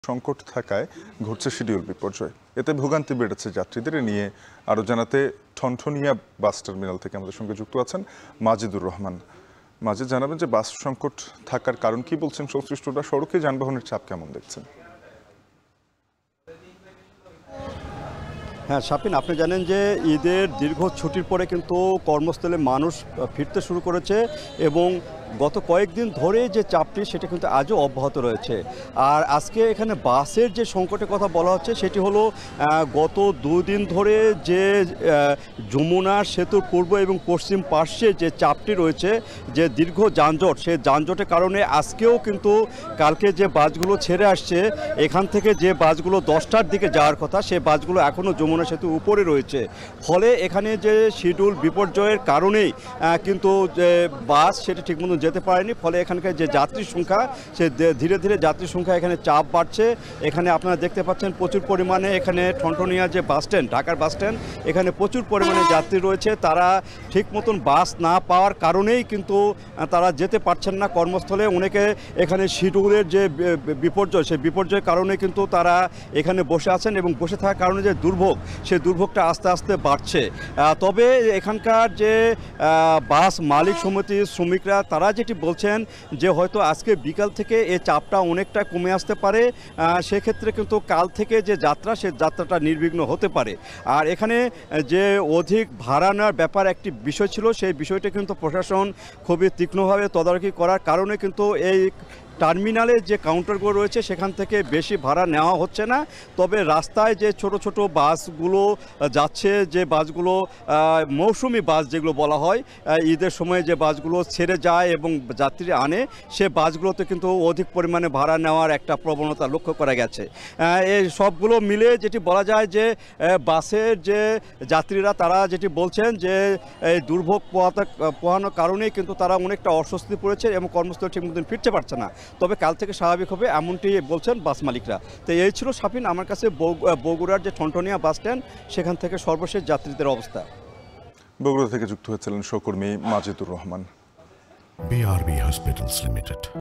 সংকট থাকায় ঘটছে শিডিউল বিপর্যয়। এতে ভোগান্তি বেড়েছে যাত্রীদের। নিয়ে আরও জানাতে ঠনঠনিয়া বাস টার্মিনাল থেকে আমাদের সঙ্গে যুক্ত আছেন মাজিদুর রহমান। মাজিদ, জানাবেন যে বাস সংকট থাকার কারণ কি বলছেন সংশ্লিষ্টরা, সড়কে যানবাহনের চাপ কেমন দেখছেন? হ্যাঁ শাপিন, আপনি জানেন যে ঈদের দীর্ঘ ছুটির পরে কিন্তু কর্মস্থলে মানুষ ফিরতে শুরু করেছে এবং গত কয়েকদিন ধরে যে চাপটি সেটা কিন্তু আজও অব্যাহত রয়েছে। আর আজকে এখানে বাসের যে সংকটের কথা বলা হচ্ছে সেটি হলো গত দুদিন ধরে যে যমুনার সেতুর পূর্ব এবং পশ্চিম পার্শ্বে যে চাপটি রয়েছে, যে দীর্ঘ যানজট, সেই যানজটের কারণে আজকেও কিন্তু কালকে যে বাসগুলো ছেড়ে আসছে এখান থেকে যে বাসগুলো 10টার দিকে যাওয়ার কথা সেই বাসগুলো এখনও যমুনা সেতুর উপরে রয়েছে। ফলে এখানে যে শিডিউল বিপর্যয়ের কারণেই কিন্তু যে বাস সেটা ঠিকমতো যেতে পারেনি। ফলে এখানকার যে যাত্রীর সংখ্যা সে ধীরে ধীরে যাত্রীর সংখ্যা এখানে চাপ বাড়ছে। এখানে আপনারা দেখতে পাচ্ছেন প্রচুর পরিমাণে এখানে ঠনঠনিয়া যে বাস স্ট্যান্ড, ঢাকার বাস স্ট্যান্ড, এখানে প্রচুর পরিমাণে যাত্রী রয়েছে। তারা ঠিক মতন বাস না পাওয়ার কারণেই কিন্তু তারা যেতে পারছেন না কর্মস্থলে। অনেকে এখানে শিডিউলের যে বিপর্যয়, সেই বিপর্যয়ের কারণে কিন্তু তারা এখানে বসে আছেন এবং বসে থাকার কারণে যে দুর্ভোগ, সেই দুর্ভোগটা আস্তে আস্তে বাড়ছে। তবে এখানকার যে বাস মালিক সমিতির শ্রমিকরা তারা যেটি বলছেন যে হয়তো আজকে বিকাল থেকে এই চাপটা অনেকটা কমে আসতে পারে। সেক্ষেত্রে কিন্তু কাল থেকে যে যাত্রা, সে যাত্রাটা নির্বিঘ্ন হতে পারে। আর এখানে যে অধিক ভাড়া নেওয়ার ব্যাপার একটি বিষয় ছিল, সেই বিষয়টা কিন্তু প্রশাসন খুবই তীক্ষ্ণভাবে তদারকি করার কারণে কিন্তু এই টার্মিনালে যে কাউন্টারগুলো রয়েছে সেখান থেকে বেশি ভাড়া নেওয়া হচ্ছে না। তবে রাস্তায় যে ছোট ছোট বাসগুলো যাচ্ছে, যে বাসগুলো মৌসুমি বাস যেগুলো বলা হয়, ঈদের সময় যে বাসগুলো ছেড়ে যায় এবং যাত্রী আনে, সে বাসগুলোতে কিন্তু অধিক পরিমাণে ভাড়া নেওয়ার একটা প্রবণতা লক্ষ্য করা গেছে। এই সবগুলো মিলে যেটি বলা যায় যে বাসের যে যাত্রীরা তারা যেটি বলছেন যে এই দুর্ভোগ পোহানোর কারণেই কিন্তু তারা অনেকটা অস্বস্তি পড়েছে এবং কর্মস্থলে ঠিক মতন ফিরতে পারছে না। তবে কাল থেকে স্বাভাবিক হবে এমনটি বলছেন বাস মালিকরা। তো এই ছিল শাপিন আমার কাছে বগুড়ার যে ঠনঠনিয়া বাস স্ট্যান্ড, সেখান থেকে সর্বশেষ যাত্রীদের অবস্থা। বগুড়া থেকে যুক্ত হয়েছিলেন সহকর্মী Majidur Rahman. BRB Hospitals Limited.